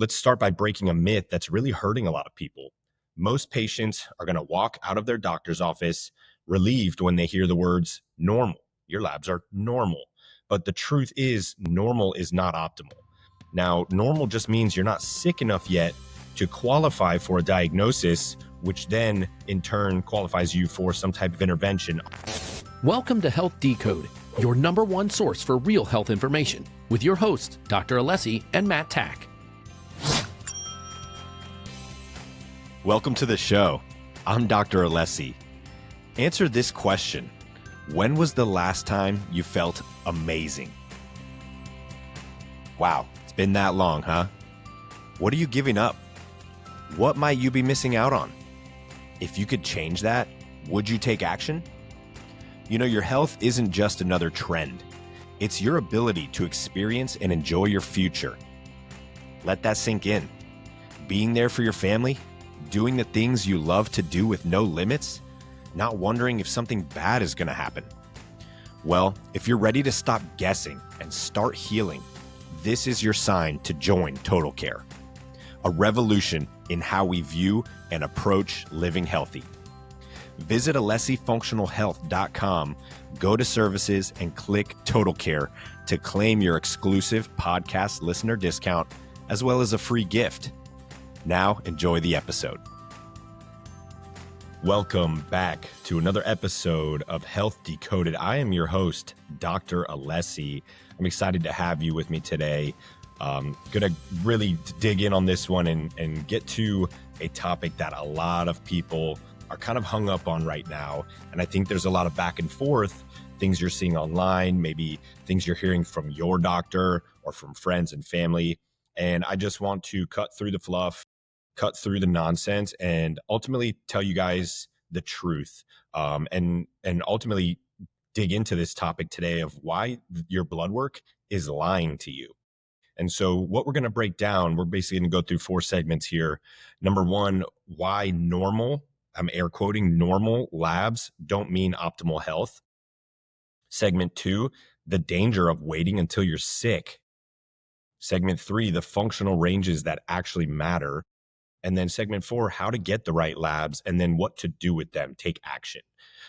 let's start by breaking a myth that's really hurting a lot of people. Most patients are going to walk out of their doctor's office relieved when they hear the words normal. Your labs are normal. But the truth is, normal is not optimal. Now, normal just means you're not sick enough yet to qualify for a diagnosis, which then in turn qualifies you for some type of intervention. Welcome to Health Decoded, your number one source for real health information, with your hosts, Dr. Alessi and Matt Tack. Welcome to the show. I'm Dr. Alessi. Answer this question. When was the last time you felt amazing? Wow, it's been that long, huh? What are you giving up? What might you be missing out on? If you could change that, would you take action? You know, your health isn't just another trend. It's your ability to experience and enjoy your future. Let that sink in. Being there for your family, doing the things you love to do with no limits, not wondering if something bad is going to happen. Well, if you're ready to stop guessing and start healing, this is your sign to join Total Care, a revolution in how we view and approach living healthy. Visit AlessiFunctionalHealth.com, go to services and click Total Care to claim your exclusive podcast listener discount, as well as a free gift. Now, enjoy the episode. Welcome back to another episode of Health Decoded. I am your host, Dr. Alessi. I'm excited to have you with me today. Going to really dig in on this one and get to a topic that a lot of people are kind of hung up on right now. And I think there's a lot of back and forth, things you're seeing online, maybe things you're hearing from your doctor or from friends and family. And I just want to cut through the fluff, cut through the nonsense, and ultimately tell you guys the truth, and ultimately dig into this topic today of why your blood work is lying to you. And so what we're going to break down, we're basically going to go through 4 segments here. Number 1, why normal, I'm air quoting, normal labs don't mean optimal health. Segment 2, the danger of waiting until you're sick. Segment 3, the functional ranges that actually matter. And then segment 4, how to get the right labs and then what to do with them, take action.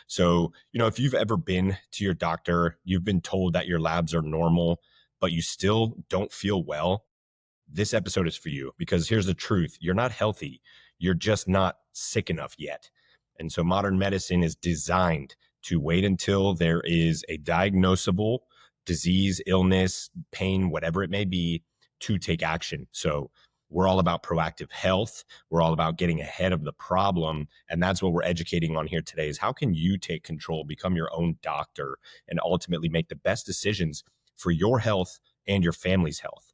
So, if you've ever been to your doctor, you've been told that your labs are normal, but you still don't feel well, this episode is for you, because here's the truth. You're not healthy. You're just not sick enough yet. And so modern medicine is designed to wait until there is a diagnosable disease, illness, pain, whatever it may be, to take action. So we're all about proactive health. We're all about getting ahead of the problem. And that's what we're educating on here today is how can you take control, become your own doctor, and ultimately make the best decisions for your health and your family's health.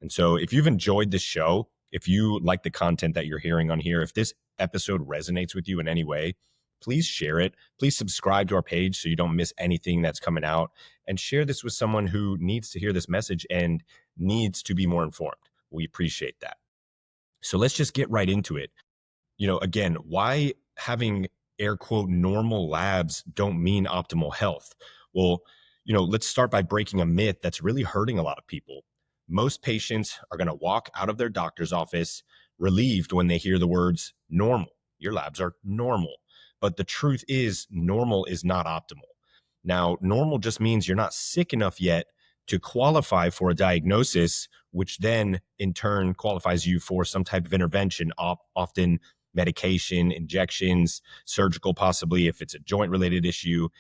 And so if you've enjoyed this show, if you like the content that you're hearing on here, if this episode resonates with you in any way, please share it. Please subscribe to our page so you don't miss anything that's coming out, and share this with someone who needs to hear this message and needs to be more informed. We appreciate that. So let's just get right into it. Again, why having air quote normal labs don't mean optimal health? Well, let's start by breaking a myth that's really hurting a lot of people. Most patients are going to walk out of their doctor's office relieved when they hear the words normal. Your labs are normal. But the truth is, normal is not optimal. Now, normal just means you're not sick enough yet to qualify for a diagnosis, which then in turn qualifies you for some type of intervention, often medication, injections, surgical, possibly if it's a joint related issue.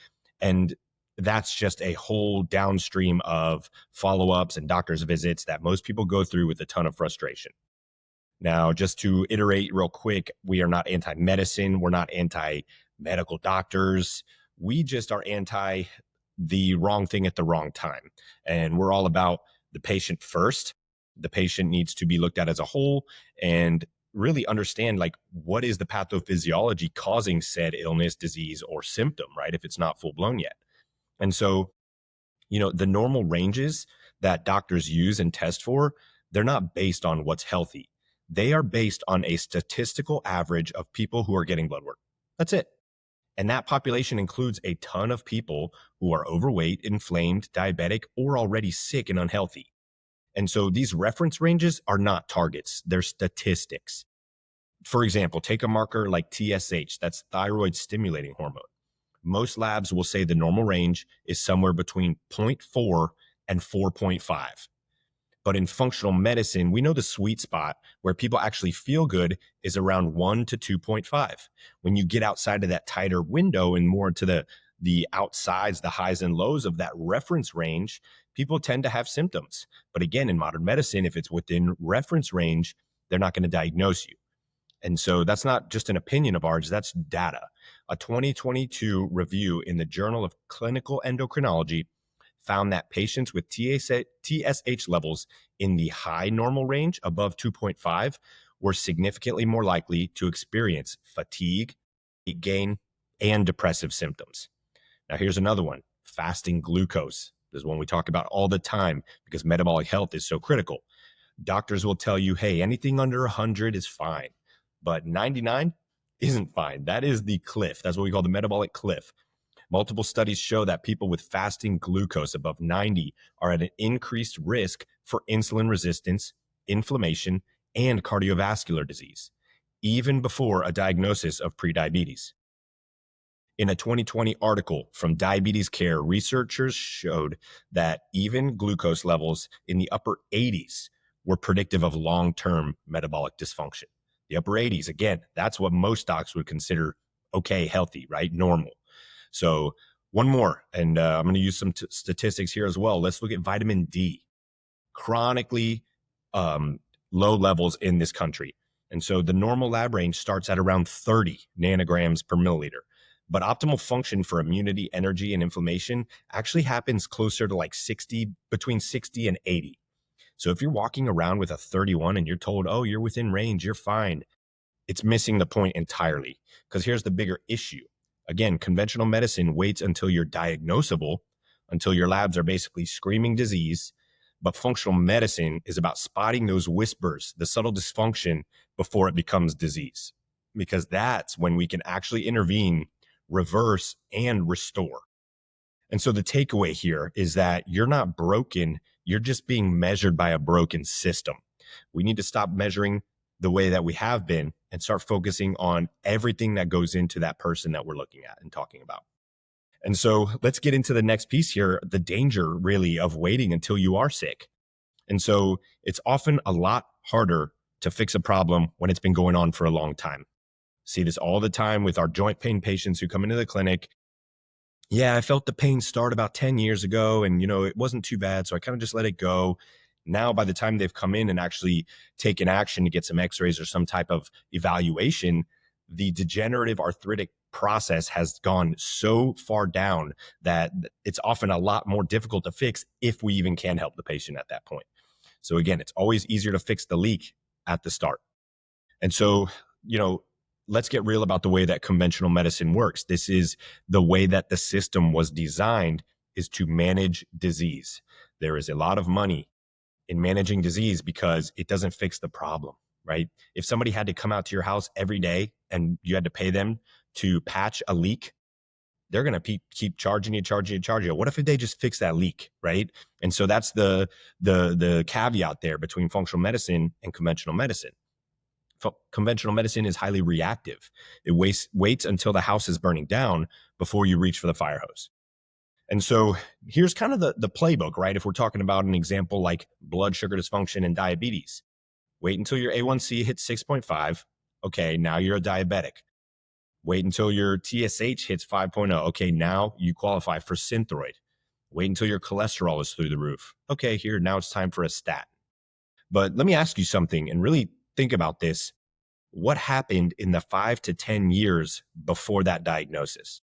And that's just a whole downstream of follow-ups and doctor's visits that most people go through with a ton of frustration. Now, just to iterate real quick, we are not anti-medicine. We're not anti-medical doctors. We just are anti the wrong thing at the wrong time. And we're all about the patient first. The patient needs to be looked at as a whole and really understand what is the pathophysiology causing said illness, disease, or symptom, right? If it's not full blown yet. And so, the normal ranges that doctors use and test for, they're not based on what's healthy. They are based on a statistical average of people who are getting blood work. That's it. And that population includes a ton of people who are overweight, inflamed, diabetic, or already sick and unhealthy. And so these reference ranges are not targets, they're statistics. For example, take a marker like TSH, that's thyroid stimulating hormone. Most labs will say the normal range is somewhere between 0.4 and 4.5. But in functional medicine, we know the sweet spot where people actually feel good is around 1 to 2.5. When you get outside of that tighter window and more to the outsides, the highs and lows of that reference range, people tend to have symptoms. But again, in modern medicine, if it's within reference range, they're not going to diagnose you. And so that's not just an opinion of ours, that's data. A 2022 review in the Journal of Clinical Endocrinology found that patients with TSH levels in the high normal range above 2.5 were significantly more likely to experience fatigue, weight gain, and depressive symptoms. Now, here's another one, fasting glucose. This is one we talk about all the time because metabolic health is so critical. Doctors will tell you, hey, anything under 100 is fine, but 99 isn't fine. That is the cliff. That's what we call the metabolic cliff. Multiple studies show that people with fasting glucose above 90 are at an increased risk for insulin resistance, inflammation, and cardiovascular disease, even before a diagnosis of prediabetes. In a 2020 article from Diabetes Care, researchers showed that even glucose levels in the upper 80s were predictive of long-term metabolic dysfunction. The upper 80s, again, that's what most docs would consider okay, healthy, right? Normal. So one more, and I'm going to use some statistics here as well. Let's look at vitamin D, chronically low levels in this country. And so the normal lab range starts at around 30 nanograms per milliliter. But optimal function for immunity, energy, and inflammation actually happens closer to like 60, between 60 and 80. So if you're walking around with a 31 and you're told, oh, you're within range, you're fine, it's missing the point entirely. Because here's the bigger issue. Again, conventional medicine waits until you're diagnosable, until your labs are basically screaming disease. But functional medicine is about spotting those whispers, the subtle dysfunction before it becomes disease, because that's when we can actually intervene, reverse, and restore. And so the takeaway here is that you're not broken. You're just being measured by a broken system. We need to stop measuring the way that we have been and start focusing on everything that goes into that person that we're looking at and talking about. And so let's get into the next piece here, the danger really of waiting until you are sick. And so it's often a lot harder to fix a problem when it's been going on for a long time. See this all the time with our joint pain patients who come into the clinic. Yeah, I felt the pain start about 10 years ago and, it wasn't too bad. So I kind of just let it go. Now, by the time they've come in and actually taken action to get some x-rays or some type of evaluation, the degenerative arthritic process has gone so far down that it's often a lot more difficult to fix if we even can help the patient at that point. So again, it's always easier to fix the leak at the start. And so, let's get real about the way that conventional medicine works. This is the way that the system was designed, is to manage disease. There is a lot of money in managing disease because it doesn't fix the problem, right? If somebody had to come out to your house every day and you had to pay them to patch a leak, they're going to keep charging you. What if they just fix that leak, right? And so that's the caveat there between functional medicine and conventional medicine. Conventional medicine is highly reactive. It waits until the house is burning down before you reach for the fire hose. And so here's kind of the playbook, right? If we're talking about an example like blood sugar dysfunction and diabetes, wait until your A1C hits 6.5. Okay, now you're a diabetic. Wait until your TSH hits 5.0. Okay, now you qualify for Synthroid. Wait until your cholesterol is through the roof. Okay, now it's time for a statin. But let me ask you something and really think about this. What happened in the 5 to 10 years before that diagnosis?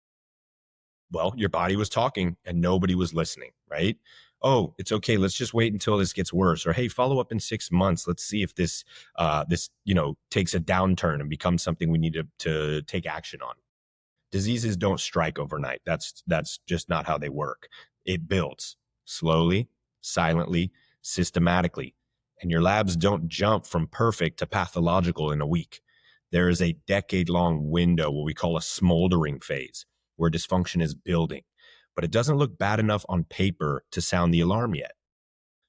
Well, your body was talking and nobody was listening, right? Oh, it's okay. Let's just wait until this gets worse. Or, hey, follow up in 6 months. Let's see if this takes a downturn and becomes something we need to take action on. Diseases don't strike overnight. That's just not how they work. It builds slowly, silently, systematically. And your labs don't jump from perfect to pathological in a week. There is a decade-long window, what we call a smoldering phase, where dysfunction is building. But it doesn't look bad enough on paper to sound the alarm yet.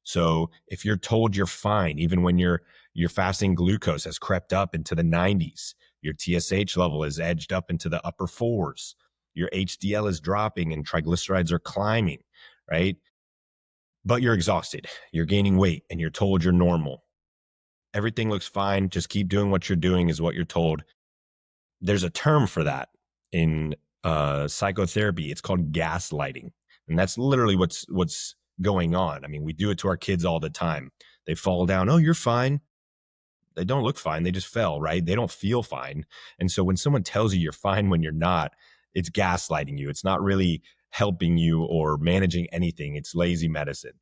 So if you're told you're fine, even when your fasting glucose has crept up into the 90s, your TSH level is edged up into the upper fours, your HDL is dropping and triglycerides are climbing, right? But you're exhausted, you're gaining weight, and you're told you're normal. Everything looks fine. Just keep doing what you're doing is what you're told. There's a term for that in psychotherapy. It's called gaslighting. And that's literally what's going on. I mean, we do it to our kids all the time. They fall down. Oh, you're fine. They don't look fine. They just fell, right? They don't feel fine. And so when someone tells you you're fine when you're not, it's gaslighting you. It's not really helping you or managing anything. It's lazy medicine.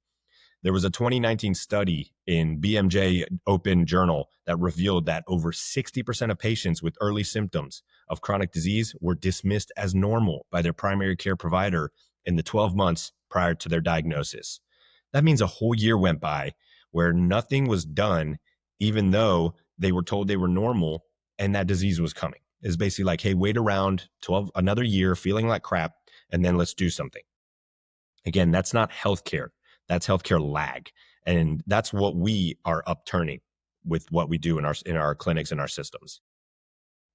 There was a 2019 study in BMJ Open Journal that revealed that over 60% of patients with early symptoms of chronic disease were dismissed as normal by their primary care provider in the 12 months prior to their diagnosis. That means a whole year went by where nothing was done, even though they were told they were normal and that disease was coming. It's basically like, hey, wait around another year feeling like crap, and then let's do something. Again, that's not healthcare. That's healthcare lag. And that's what we are upturning with what we do in our clinics and our systems.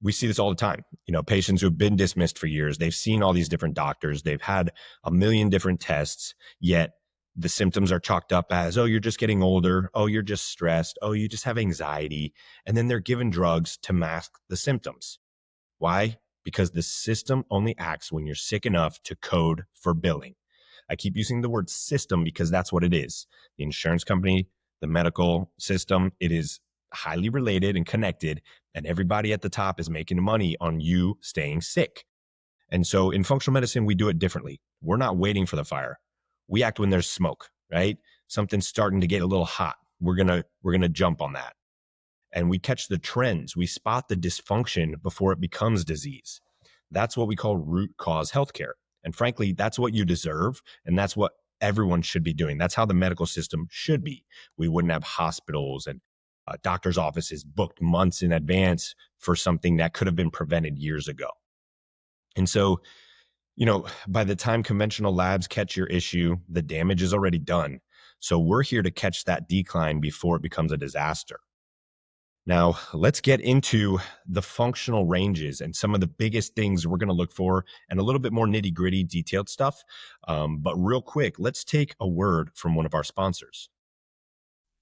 We see this all the time. Patients who have been dismissed for years, they've seen all these different doctors, they've had a million different tests, yet the symptoms are chalked up as, oh, you're just getting older. Oh, you're just stressed. Oh, you just have anxiety. And then they're given drugs to mask the symptoms. Why? Because the system only acts when you're sick enough to code for billing. I keep using the word system because that's what it is. The insurance company, the medical system, it is highly related and connected, and everybody at the top is making money on you staying sick. And so in functional medicine, we do it differently. We're not waiting for the fire. We act when there's smoke, right? Something's starting to get a little hot. We're gonna jump on that. And we catch the trends. We spot the dysfunction before it becomes disease. That's what we call root cause healthcare. And frankly, that's what you deserve. And that's what everyone should be doing. That's how the medical system should be. We wouldn't have hospitals and doctors' offices booked months in advance for something that could have been prevented years ago. And so, by the time conventional labs catch your issue, the damage is already done. So we're here to catch that decline before it becomes a disaster. Now, let's get into the functional ranges and some of the biggest things we're going to look for and a little bit more nitty gritty detailed stuff. But real quick, let's take a word from one of our sponsors.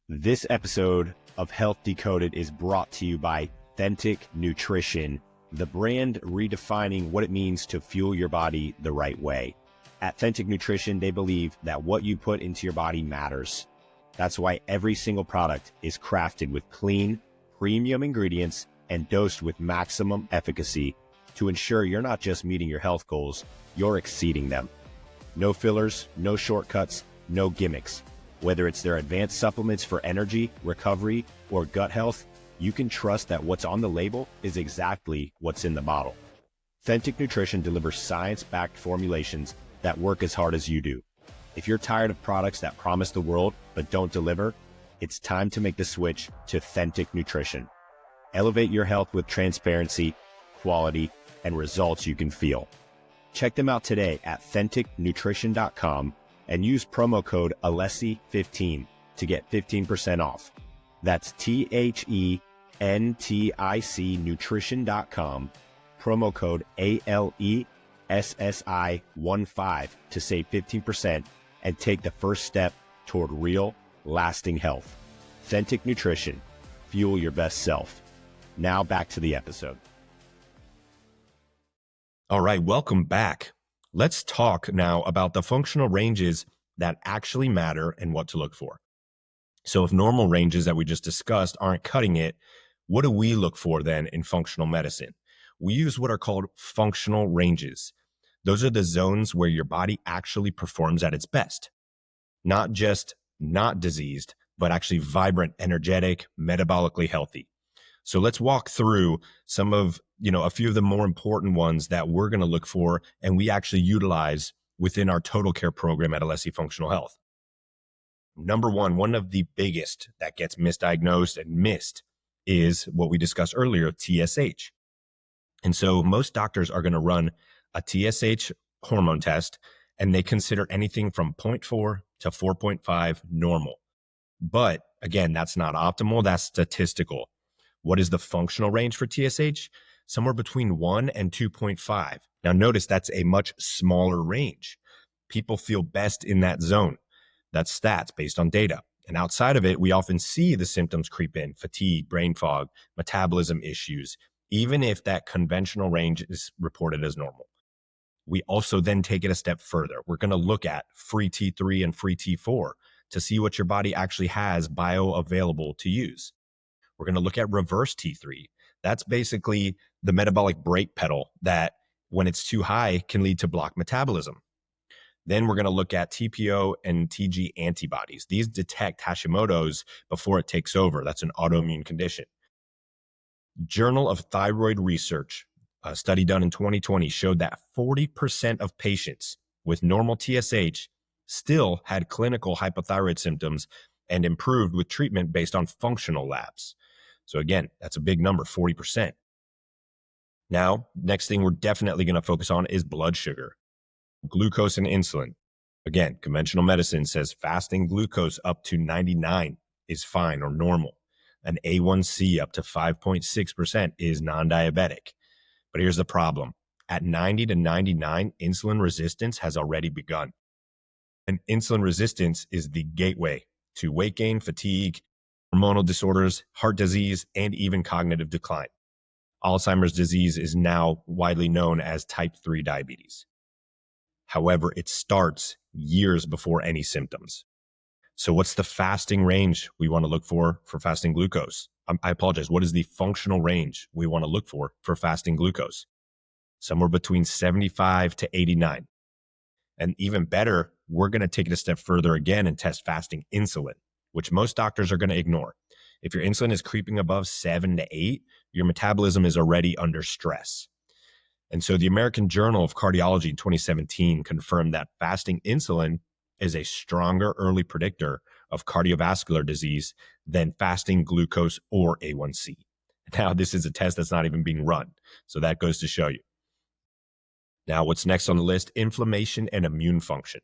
This episode of Health Decoded is brought to you by Authentic Nutrition, the brand redefining what it means to fuel your body the right way. At Authentic Nutrition, they believe that what you put into your body matters. That's why every single product is crafted with clean, premium ingredients and dosed with maximum efficacy to ensure you're not just meeting your health goals, you're exceeding them. No fillers, no shortcuts, no gimmicks. Whether it's their advanced supplements for energy, recovery, or gut health, you can trust that what's on the label is exactly what's in the bottle. Authentic Nutrition delivers science-backed formulations that work as hard as you do. If you're tired of products that promise the world but don't deliver, it's time to make the switch to Authentic Nutrition. Elevate your health with transparency, quality, and results you can feel. Check them out today at AuthenticNutrition.com and use promo code Alessi15 to get 15% off. That's THENTIC Nutrition.com, promo code ALESSI15 to save 15% and take the first step toward real, lasting health. Authentic Nutrition. Fuel your best self. Now back to the episode. All right, welcome back. Let's talk now about the functional ranges that actually matter and what to look for. So if normal ranges that we just discussed aren't cutting it, what do we look for then in functional medicine? We use what are called functional ranges. Those are the zones where your body actually performs at its best. Not just not diseased, but actually vibrant, energetic, metabolically healthy. So let's walk through some of, a few of the more important ones that we're going to look for and we actually utilize within our total care program at Alessi Functional Health. Number one of the biggest that gets misdiagnosed and missed is what we discussed earlier, TSH. And so most doctors are going to run a TSH hormone test and they consider anything from 0.4 to 4.5 normal. But again, that's not optimal. That's statistical. What is the functional range for TSH? Somewhere between 1 and 2.5. Now, notice that's a much smaller range. People feel best in that zone. That's stats based on data. And outside of it, we often see the symptoms creep in: fatigue, brain fog, metabolism issues, even if that conventional range is reported as normal. We also then take it a step further. We're going to look at free T3 and free T4 to see what your body actually has bioavailable to use. We're going to look at reverse T3. That's basically the metabolic brake pedal that, when it's too high, can lead to blocked metabolism. Then we're going to look at TPO and TG antibodies. These detect Hashimoto's before it takes over. That's an autoimmune condition. Journal of Thyroid Research, a study done in 2020, showed that 40% of patients with normal TSH still had clinical hypothyroid symptoms and improved with treatment based on functional labs. So again, that's a big number, 40%. Now, next thing we're definitely going to focus on is blood sugar, glucose and insulin. Again, conventional medicine says fasting glucose up to 99 is fine or normal. An A1C up to 5.6% is non-diabetic. But here's the problem. At 90 to 99, insulin resistance has already begun. And insulin resistance is the gateway to weight gain, fatigue, hormonal disorders, heart disease, and even cognitive decline. Alzheimer's disease is now widely known as type 3 diabetes. However, it starts years before any symptoms. So what's the fasting range we want to look for fasting glucose? I apologize. What is the functional range we want to look for fasting glucose? Somewhere between 75 to 89. And even better, we're going to take it a step further again and test fasting insulin, which most doctors are going to ignore. If your insulin is creeping above 7 to 8, your metabolism is already under stress. And so the American Journal of Cardiology in 2017 confirmed that fasting insulin is a stronger early predictor of cardiovascular disease than fasting glucose or A1C. Now, this is a test that's not even being run. So that goes to show you. Now, what's next on the list? Inflammation and immune function.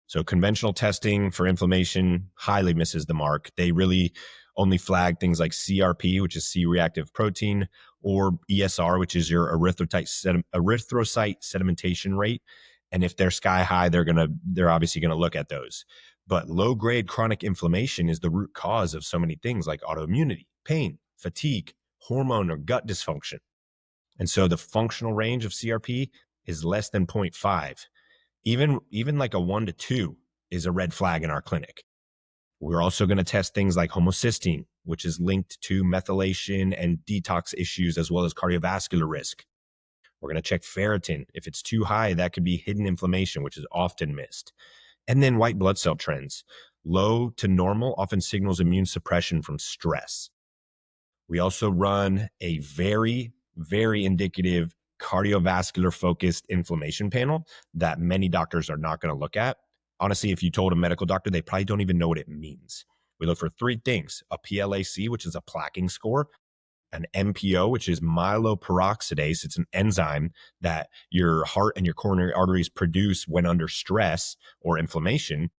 So conventional testing for inflammation highly misses the mark. They really only flag things like CRP, which is C-reactive protein, or ESR, which is your erythrocyte sedimentation rate. And if they're sky high, they're obviously going to look at those. But low-grade chronic inflammation is the root cause of so many things like autoimmunity, pain, fatigue, hormone or gut dysfunction. And so the functional range of CRP is less than 0.5. Even like a 1 to 2 is a red flag in our clinic. We're also going to test things like homocysteine, which is linked to methylation and detox issues, as well as cardiovascular risk. We're going to check ferritin. If it's too high, that could be hidden inflammation, which is often missed. And then white blood cell trends. Low to normal often signals immune suppression from stress. We also run a very, very indicative cardiovascular focused inflammation panel that many doctors are not going to look at. Honestly, if you told a medical doctor, they probably don't even know what it means. We look for three things: a PLAC, which is a plaquing score, an MPO, which is myeloperoxidase. It's an enzyme that your heart and your coronary arteries produce when under stress or inflammation.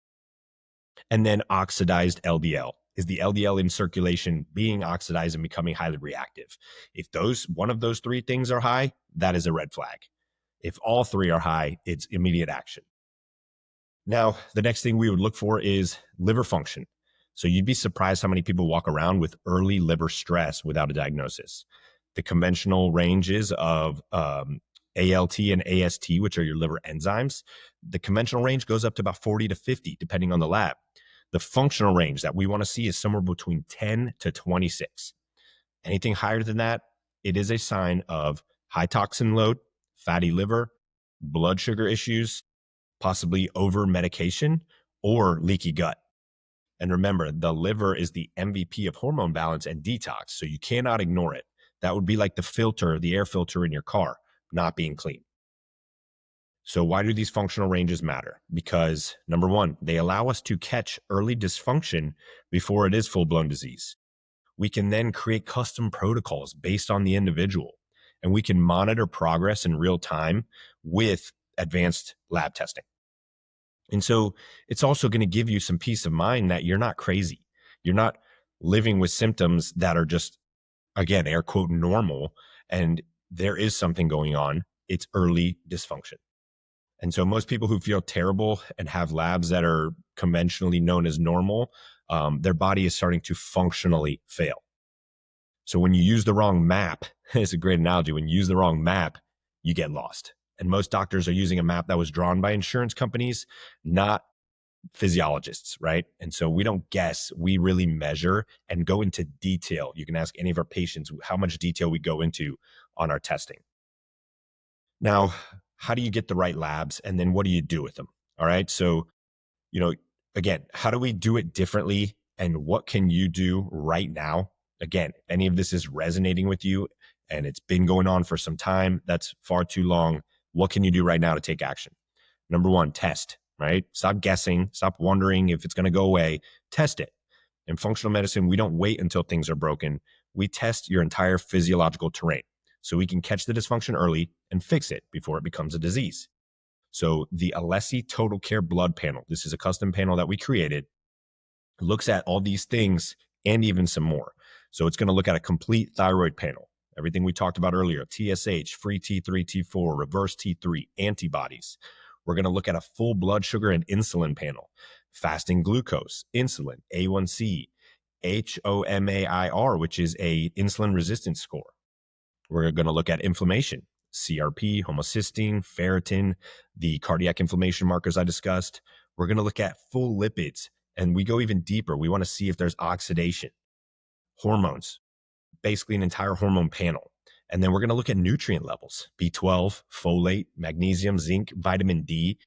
And then oxidized LDL. Is the LDL in circulation being oxidized and becoming highly reactive? If one of those three things are high, that is a red flag. If all three are high, it's immediate action. Now, the next thing we would look for is liver function. So you'd be surprised how many people walk around with early liver stress without a diagnosis. The conventional ranges of ALT and AST, which are your liver enzymes, the conventional range goes up to about 40 to 50, depending on the lab. The functional range that we want to see is somewhere between 10 to 26. Anything higher than that, it is a sign of high toxin load, fatty liver, blood sugar issues, possibly over medication, or leaky gut. And remember, the liver is the MVP of hormone balance and detox, so you cannot ignore it. That would be like the air filter in your car, not being clean. So why do these functional ranges matter? Because number one, they allow us to catch early dysfunction before it is full-blown disease. We can then create custom protocols based on the individual, and we can monitor progress in real time with advanced lab testing. And so it's also going to give you some peace of mind that you're not crazy. You're not living with symptoms that are just, again, air quote, normal. And there is something going on. It's early dysfunction. And so most people who feel terrible and have labs that are conventionally known as normal, their body is starting to functionally fail. So when you use the wrong map, it's a great analogy. When you use the wrong map, you get lost. And most doctors are using a map that was drawn by insurance companies, not physiologists, right? And so we don't guess, we really measure and go into detail. You can ask any of our patients how much detail we go into on our testing. Now, how do you get the right labs? And then what do you do with them? All right. So, again, how do we do it differently? And what can you do right now? Again, if any of this is resonating with you and it's been going on for some time, that's far too long. What can you do right now to take action? Number one, test, right? Stop guessing, stop wondering if it's going to go away, test it. In functional medicine, we don't wait until things are broken. We test your entire physiological terrain so we can catch the dysfunction early and fix it before it becomes a disease. So the Alessi Total Care Blood Panel, this is a custom panel that we created, looks at all these things and even some more. So it's going to look at a complete thyroid panel, everything we talked about earlier, TSH, free T3, T4, reverse T3, antibodies. We're going to look at a full blood sugar and insulin panel, fasting glucose, insulin, A1C, HOMAIR, which is a insulin resistance score. We're going to look at inflammation, CRP, homocysteine, ferritin, the cardiac inflammation markers I discussed. We're going to look at full lipids, and we go even deeper. We want to see if there's oxidation, hormones, basically an entire hormone panel. And then we're going to look at nutrient levels, B12, folate, magnesium, zinc, vitamin D,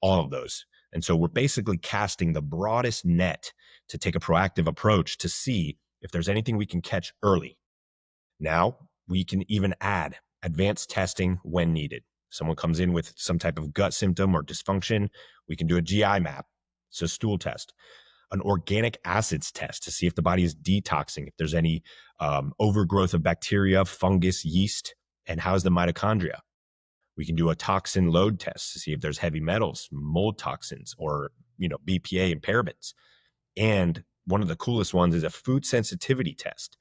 all of those. And so we're basically casting the broadest net to take a proactive approach to see if there's anything we can catch early. Now, we can even add advanced testing when needed. Someone comes in with some type of gut symptom or dysfunction, we can do a GI map, so stool test, an organic acids test to see if the body is detoxing, if there's any overgrowth of bacteria, fungus, yeast, and how's the mitochondria. We can do a toxin load test to see if there's heavy metals, mold toxins, or BPA and parabens. And one of the coolest ones is a food sensitivity test.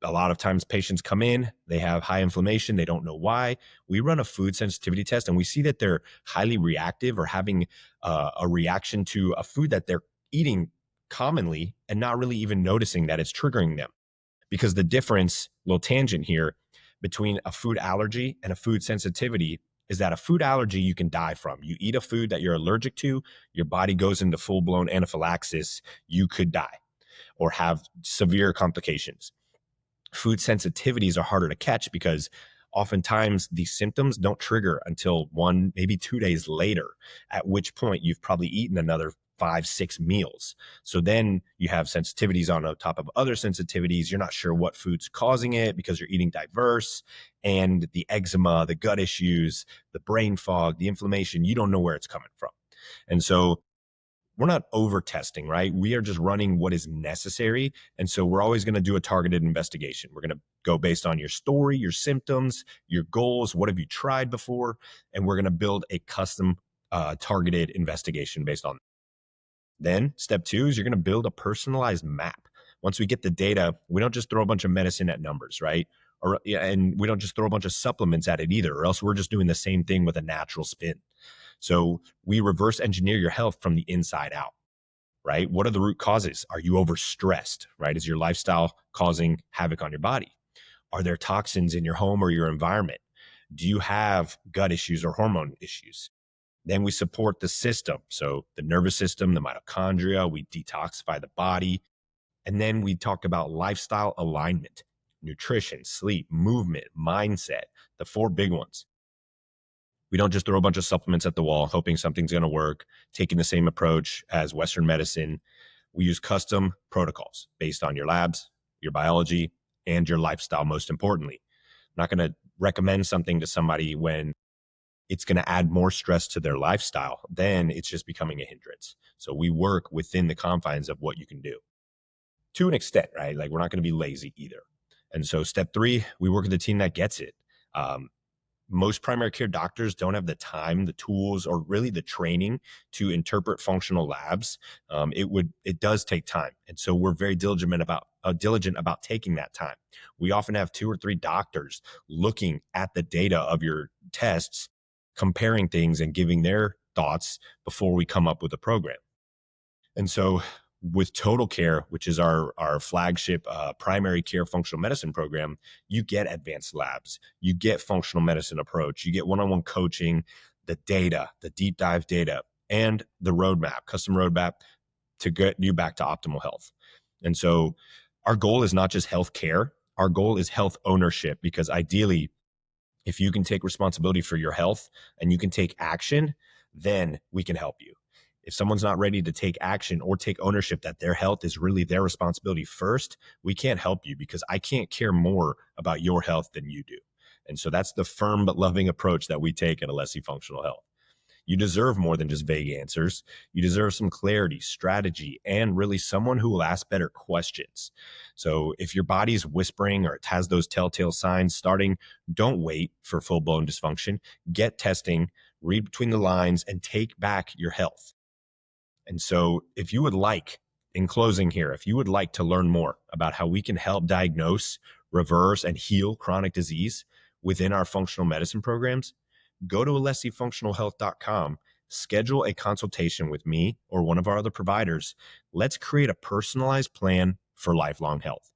A lot of times patients come in, they have high inflammation, they don't know why. We run a food sensitivity test and we see that they're highly reactive or having a reaction to a food that they're eating commonly and not really even noticing that it's triggering them. Because the difference, little tangent here, between a food allergy and a food sensitivity is that a food allergy you can die from. You eat a food that you're allergic to, your body goes into full-blown anaphylaxis, you could die or have severe complications. Food sensitivities are harder to catch because oftentimes these symptoms don't trigger until 1, maybe 2 days later, at which point you've probably eaten another 5, 6 meals. So then you have sensitivities on top of other sensitivities. You're not sure what food's causing it because you're eating diverse, and the eczema, the gut issues, the brain fog, the inflammation, you don't know where it's coming from. And so we're not over testing, right? We are just running what is necessary. And so we're always going to do a targeted investigation. We're going to go based on your story, your symptoms, your goals. What have you tried before? And we're going to build a custom targeted investigation based on that. Then step 2 is you're going to build a personalized map. Once we get the data, we don't just throw a bunch of medicine at numbers, right? And we don't just throw a bunch of supplements at it either, or else we're just doing the same thing with a natural spin. So we reverse engineer your health from the inside out, right? What are the root causes? Are you overstressed, right? Is your lifestyle causing havoc on your body? Are there toxins in your home or your environment? Do you have gut issues or hormone issues? Then we support the system. So the nervous system, the mitochondria, we detoxify the body. And then we talk about lifestyle alignment, nutrition, sleep, movement, mindset, the 4 big ones. We don't just throw a bunch of supplements at the wall, hoping something's going to work, taking the same approach as Western medicine. We use custom protocols based on your labs, your biology, and your lifestyle, most importantly. I'm not going to recommend something to somebody when it's going to add more stress to their lifestyle. Then it's just becoming a hindrance. So we work within the confines of what you can do to an extent, right? Like we're not going to be lazy either. And so step 3, we work with a team that gets it. most primary care doctors don't have the time, the tools, or really the training to interpret functional labs. It does take time. And so we're very diligent about taking that time. We often have 2 or 3 doctors looking at the data of your tests, comparing things and giving their thoughts before we come up with a program. And so with Total Care, which is our flagship primary care functional medicine program, you get advanced labs, you get functional medicine approach, you get one-on-one coaching, the data, the deep dive data, and the roadmap, custom roadmap to get you back to optimal health. And so our goal is not just health care, our goal is health ownership, because ideally, if you can take responsibility for your health and you can take action, then we can help you. If someone's not ready to take action or take ownership that their health is really their responsibility first, we can't help you, because I can't care more about your health than you do. And so that's the firm but loving approach that we take at Alessi Functional Health. You deserve more than just vague answers. You deserve some clarity, strategy, and really someone who will ask better questions. So if your body's whispering or it has those telltale signs starting, don't wait for full-blown dysfunction. Get testing, read between the lines, and take back your health. And so if you would like, in closing here, if you would like to learn more about how we can help diagnose, reverse, and heal chronic disease within our functional medicine programs, go to alessifunctionalhealth.com, schedule a consultation with me or one of our other providers. Let's create a personalized plan for lifelong health.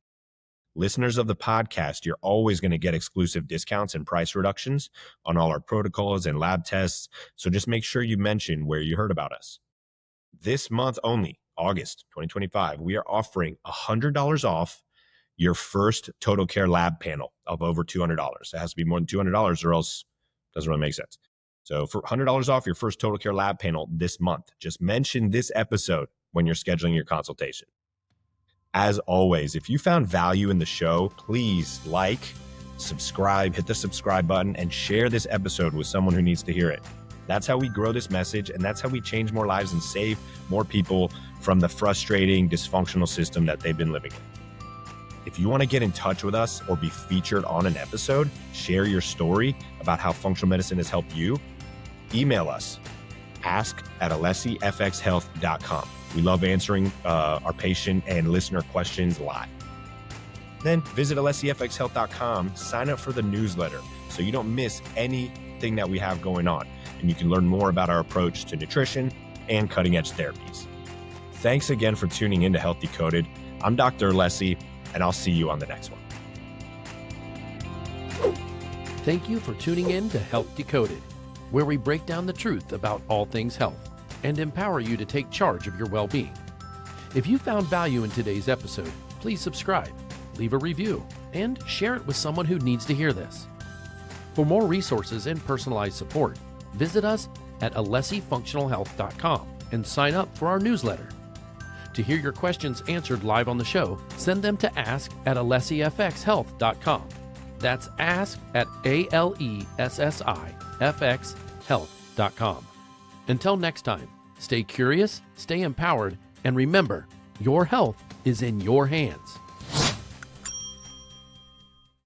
Listeners of the podcast, you're always going to get exclusive discounts and price reductions on all our protocols and lab tests. So just make sure you mention where you heard about us. This month only, August 2025, we are offering $100 off your first Total Care lab panel of over $200. It has to be more than $200 or else it doesn't really make sense. So for $100 off your first Total Care lab panel this month, just mention this episode when you're scheduling your consultation. As always, if you found value in the show, please like, subscribe, hit the subscribe button, and share this episode with someone who needs to hear it. That's how we grow this message, and that's how we change more lives and save more people from the frustrating, dysfunctional system that they've been living in. If you want to get in touch with us or be featured on an episode, share your story about how functional medicine has helped you, email us, ask@alessifxhealth.com. We love answering our patient and listener questions live. Then visit alessifxhealth.com, sign up for the newsletter so you don't miss anything that we have going on. And you can learn more about our approach to nutrition and cutting-edge therapies. Thanks again for tuning in to Health Decoded. I'm Dr. Alessi, and I'll see you on the next one. Thank you for tuning in to Health Decoded, where we break down the truth about all things health and empower you to take charge of your well-being. If you found value in today's episode, please subscribe, leave a review, and share it with someone who needs to hear this. For more resources and personalized support, visit us at alessifunctionalhealth.com and sign up for our newsletter. To hear your questions answered live on the show, send them to ask@alessifxhealth.com. That's ask@alessifxhealth.com. Until next time, stay curious, stay empowered, and remember, your health is in your hands.